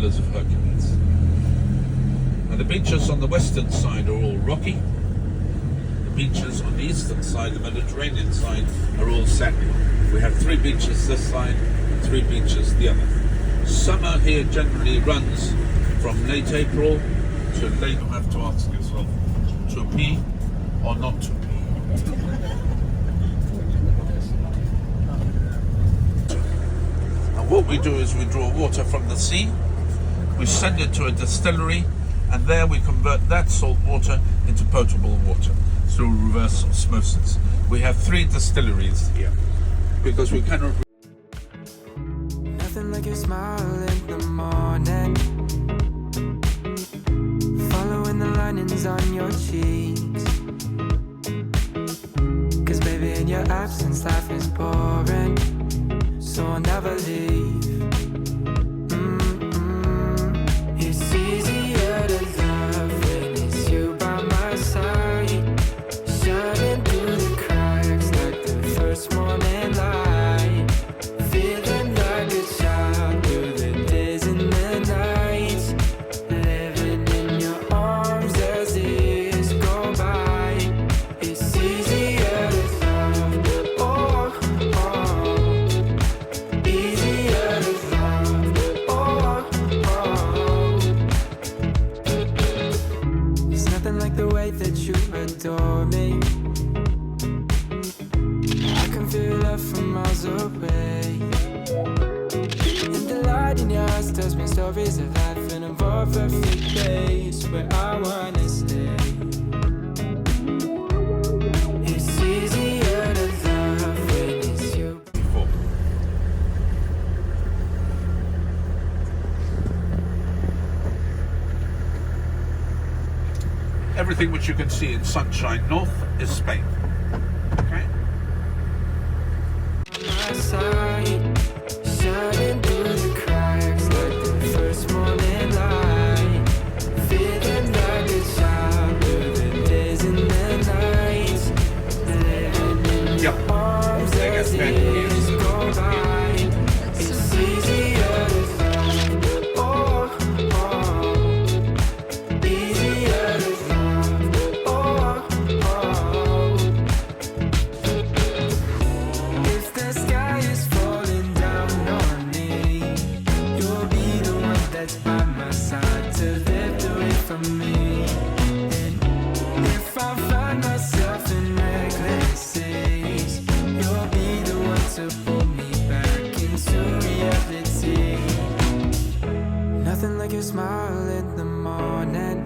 Pillars of Hercules. And the beaches on the western side are all rocky. The beaches on the eastern side, the Mediterranean side, are all sandy. We have 3 beaches this side, 3 beaches the other. Summer here generally runs from late April to late, you have to ask yourself, to pee or not to pee. And what we do is we draw water from the sea, we send it to a distillery, and there we convert that salt water into potable water through reverse osmosis. We have 3 distilleries here because we cannot. Nothing like your smile in the morning, following the linings on your cheeks. 'Cause baby, in your absence life is boring, so I'll never leave. It's easier to love when it's you by my side, shining through the cracks like the first morning light, feeling like a child through the days and the nights, living in your arms as the years go by. It's easier to love, oh, easier to love, oh. There's nothing like the way that you adore me. I can feel love from miles away. And the light in your eyes tells me stories of life and of all perfect days where I wanna stay. It's easier to love when it's you. Everything which you can see in Sunshine North is Spain. Okay? My side, shining through the cracks like the first morning light, feeling like a child through the days and the nights, living in your arms as the years go by. It's easier to love, oh, easier to love, oh. If the sky is falling down on me, you'll be the one that's by my side to lift away from me. And if I find myself in reckless seas, you'll be the one to pull me back into reality. Nothing like your smile in the morning,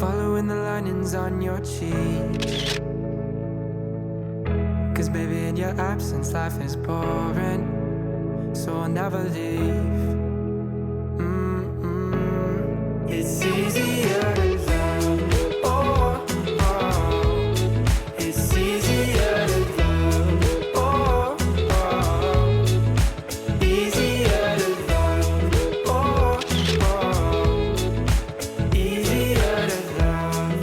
following the linings on your cheeks. 'Cause baby, in your absence life is boring, so I'll never leave. It's easier to love, oh, it's easier to love, oh, easier to love, oh, easier to love.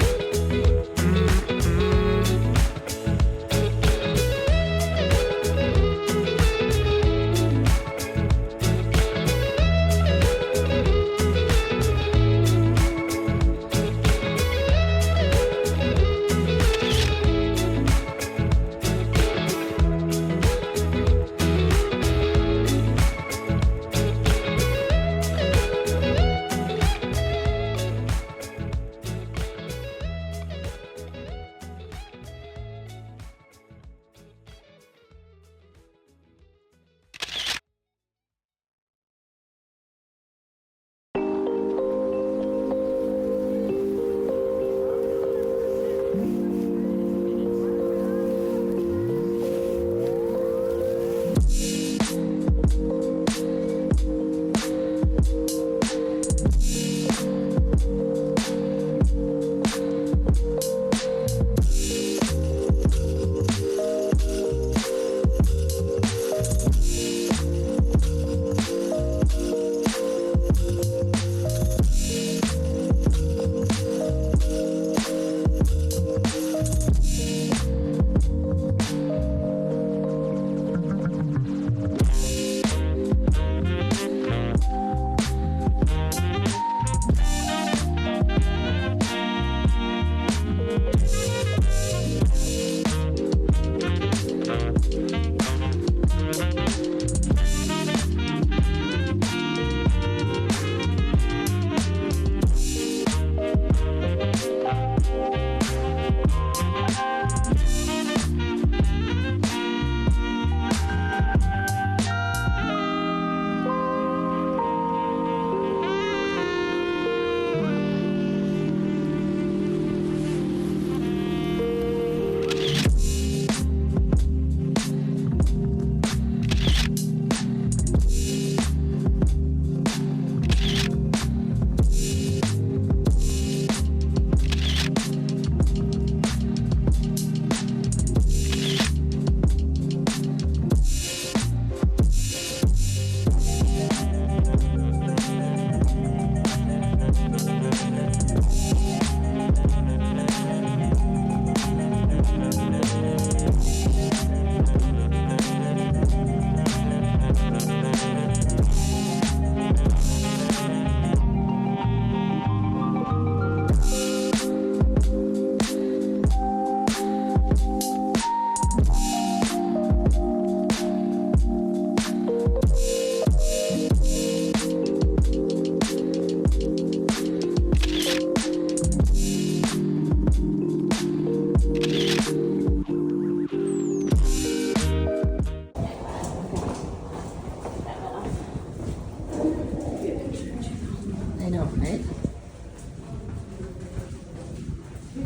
So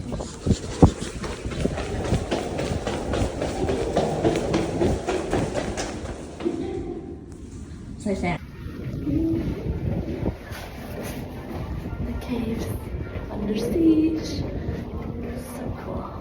sad. The caves under siege. So cool.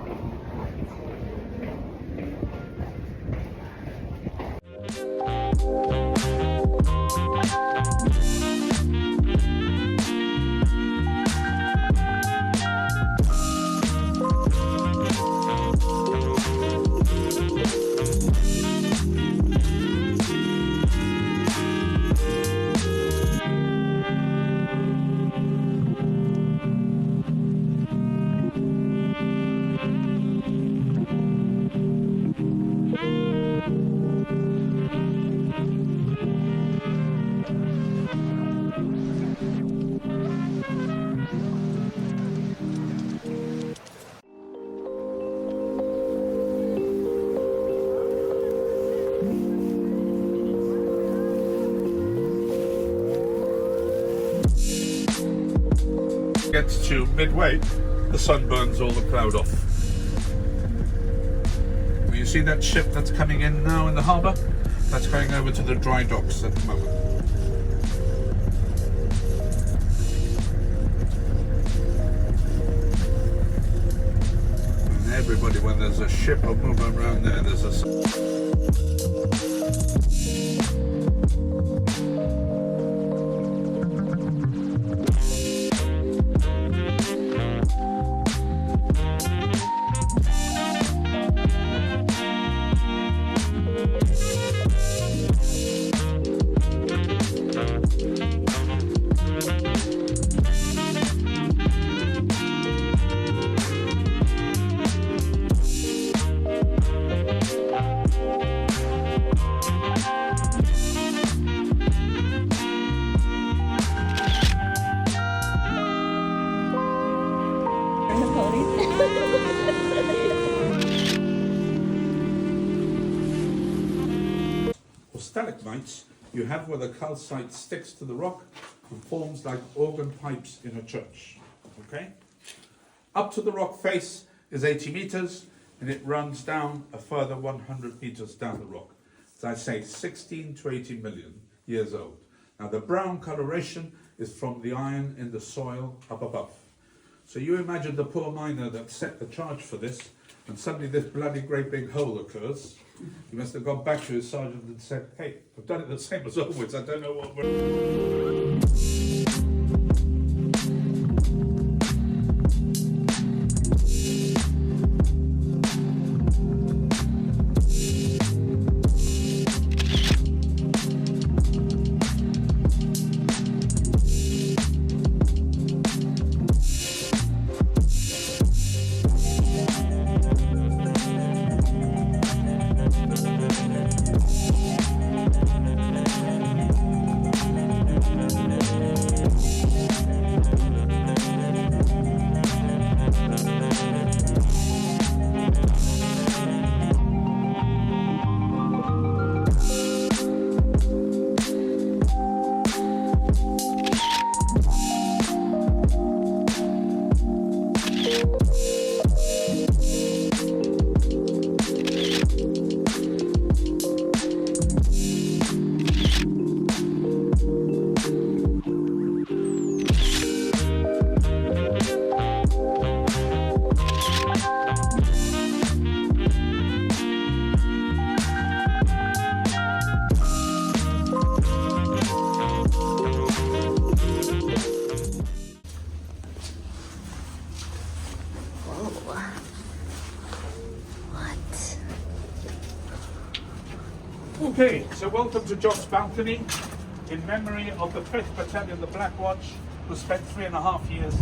Gets to midway, the sun burns all the cloud off. Well, you see that ship that's coming in now in the harbour? That's going over to the dry docks at the moment. And everybody, when there's a ship or movement around there, there's a... For stalagmites, you have where the calcite sticks to the rock and forms like organ pipes in a church. Okay? Up to the rock face is 80 meters, and it runs down a further 100 meters down the rock. As I say, 16 to 18 million years old. Now the brown coloration is from the iron in the soil up above. So you imagine the poor miner that set the charge for this, and suddenly this bloody great big hole occurs. He must have gone back to his sergeant and said, hey, I've done it the same as always, I don't know what we're... Okay, so welcome to John's balcony, in memory of the 5th Battalion, the Black Watch, who spent 3.5 years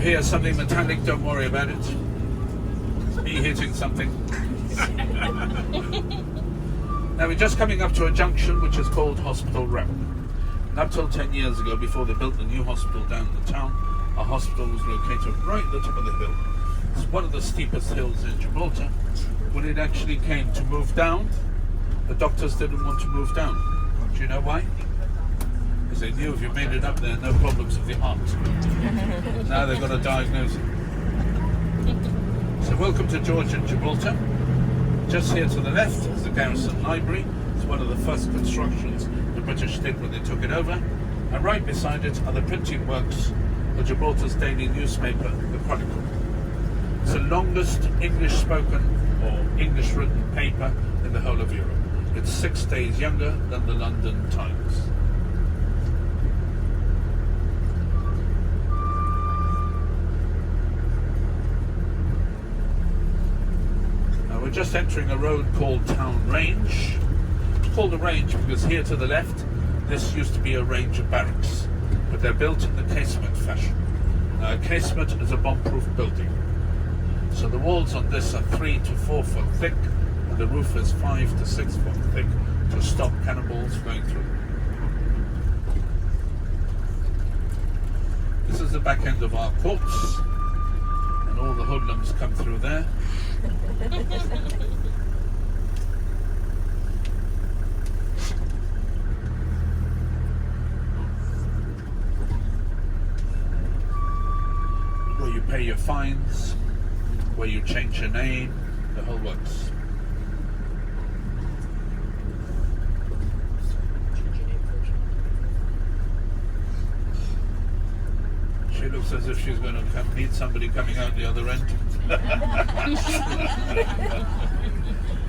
hear something metallic, don't worry about it. It's me hitting something. Now we're just coming up to a junction which is called Hospital Road. And up till 10 years ago, before they built the new hospital down in the town, our hospital was located right at the top of the hill. It's one of the steepest hills in Gibraltar. When it actually came to move down, the doctors didn't want to move down. Do you know why? Because they knew if you made it up there, no problems with the heart. Now they've got to diagnose it. So welcome to George and Gibraltar. Just here to the left is the Garrison Library. It's one of the first constructions the British did when they took it over. And right beside it are the printing works of Gibraltar's daily newspaper, The Chronicle. It's the longest English spoken or English written paper in the whole of Europe. It's 6 days younger than the London Times. Now we're just entering a road called Town Range. It's called a range because here to the left, this used to be a range of barracks, but they're built in the casement fashion. Now a casement is a bomb-proof building. So the walls on this are 3 to 4 foot thick, and the roof is 5 to 6 foot thick to stop cannonballs going through. This is the back end of our courts, and all the hoodlums come through there. Where you pay your fines, where you change your name, the whole works. She looks as if she's going to meet somebody coming out the other end.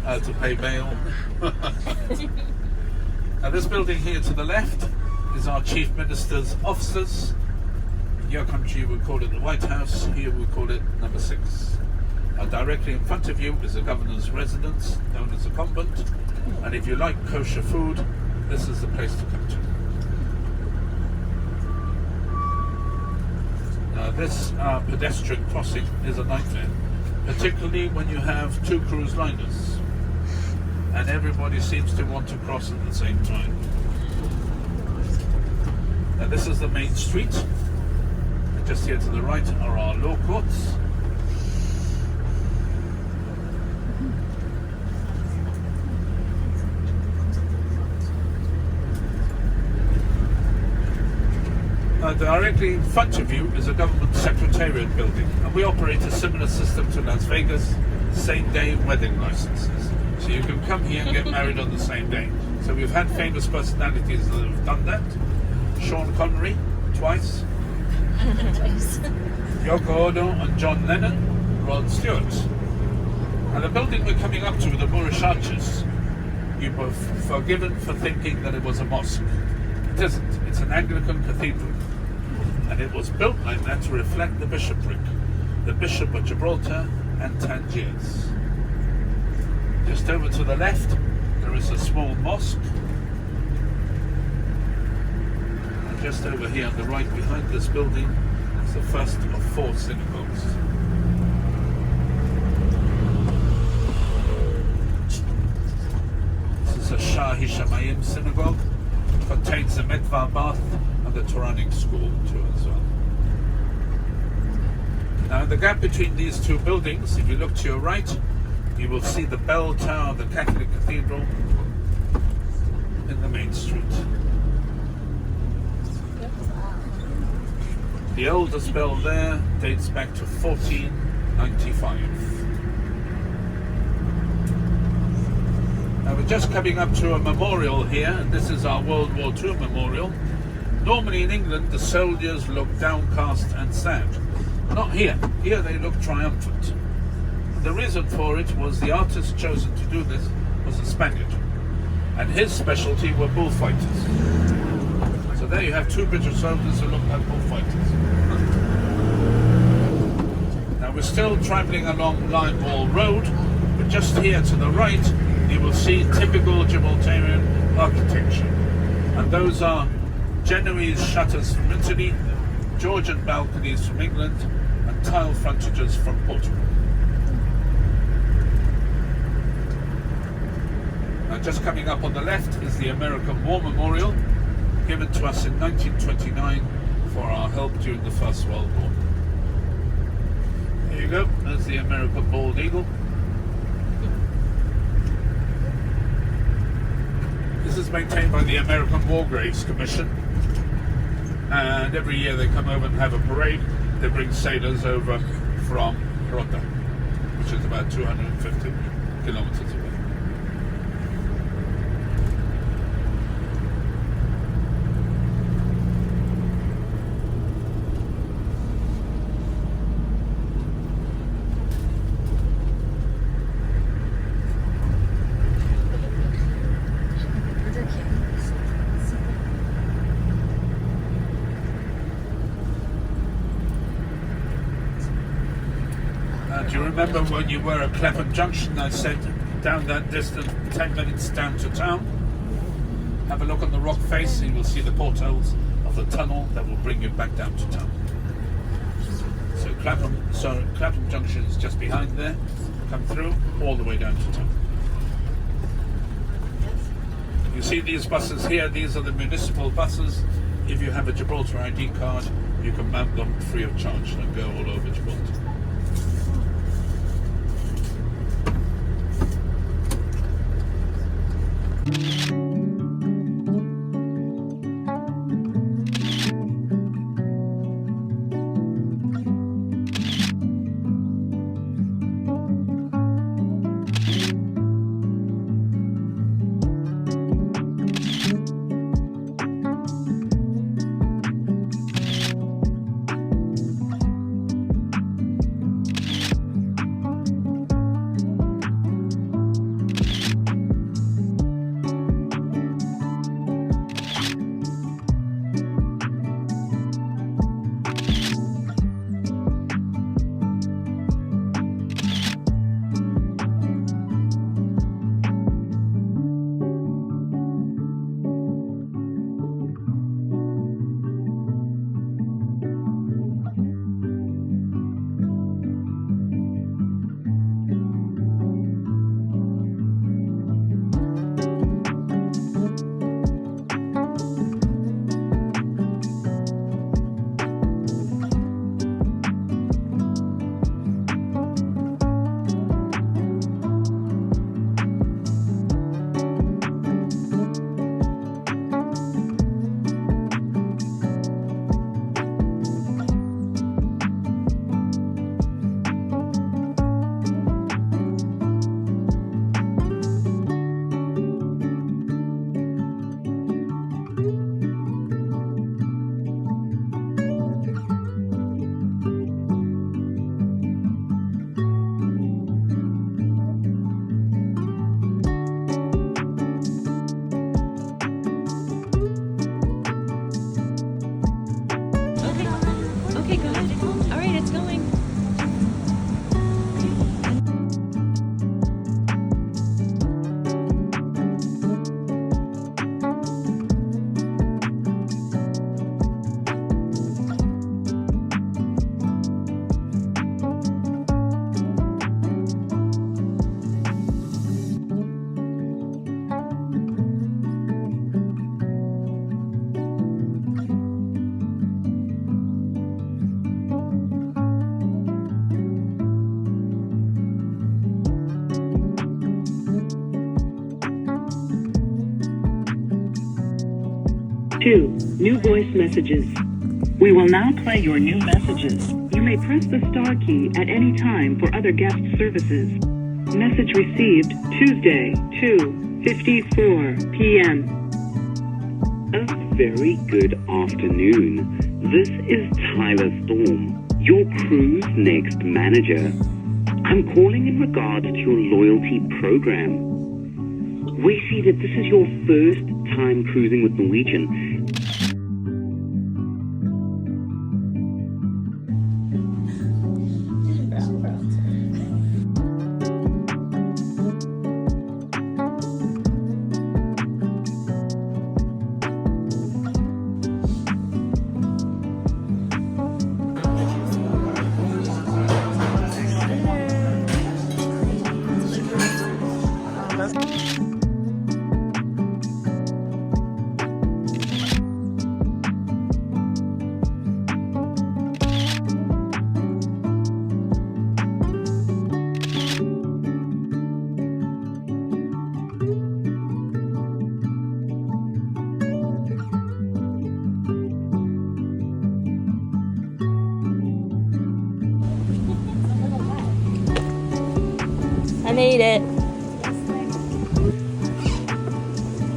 How to pay bail. Now this building here to the left is our Chief Minister's offices. In your country we call it the White House, here we call it number 6. Directly in front of you is the governor's residence, known as a convent. And if you like kosher food, this is the place to come to. Now this pedestrian crossing is a nightmare, particularly when you have 2 cruise liners and everybody seems to want to cross at the same time. Now this is the main street. Just here to the right are our law courts. Directly in front of you is a government secretariat building, and we operate a similar system to Las Vegas, same-day wedding licenses. So you can come here and get married on the same day. So we've had famous personalities that have done that. Sean Connery, twice. Yoko Ono and John Lennon, Rod Stewart. And the building we're coming up to with the Moorish arches, you were forgiven for thinking that it was a mosque. It isn't. It's an Anglican cathedral. And it was built like that to reflect the bishopric, the Bishop of Gibraltar and Tangiers. Just over to the left, there is a small mosque. And just over here on the right behind this building is the first of 4 synagogues. This is a Shah Hishamayim synagogue. It contains the Mikvah bath and the Quranic school too as well. Now in the gap between these 2 buildings, if you look to your right, you will see the bell tower of the Catholic Cathedral in the main street. The oldest bell there dates back to 1495. Now we're just coming up to a memorial here, and this is our World War II memorial. Normally in England, the soldiers look downcast and sad. Not here. Here they look triumphant. The reason for it was the artist chosen to do this was a Spaniard, and his specialty were bullfighters. So there you have 2 British soldiers who look like bullfighters. Now we're still travelling along Lime Wall Road, but just here to the right you will see typical Gibraltarian architecture, and those are Genoese shutters from Italy, Georgian balconies from England, tile frontages from Portugal. Now just coming up on the left is the American War Memorial, given to us in 1929 for our help during the First World War. There you go, there's the American Bald Eagle. This is maintained by the American War Graves Commission, and every year they come over and have a parade. They bring sailors over from Gibraltar, which is about 250 kilometers away. Do you remember when you were at Clapham Junction, I said down that distance, 10 minutes down to town? Have a look on the rock face and you will see the portholes of the tunnel that will bring you back down to town. So Clapham Junction is just behind there. Come through all the way down to town. You see these buses here, these are the municipal buses. If you have a Gibraltar ID card, you can mount them free of charge and go all over Gibraltar. Okay, good. All right, it's going. Two, new voice messages. We will now play your new messages. You may press the star key at any time for other guest services. Message received Tuesday, 2:54 p.m. A very good afternoon. This is Tyler Storm, your cruise next manager. I'm calling in regards to your loyalty program. We see that this is your first time cruising with Norwegian.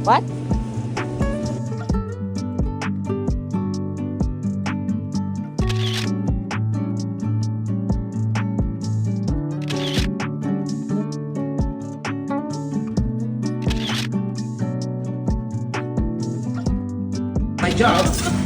What? My job.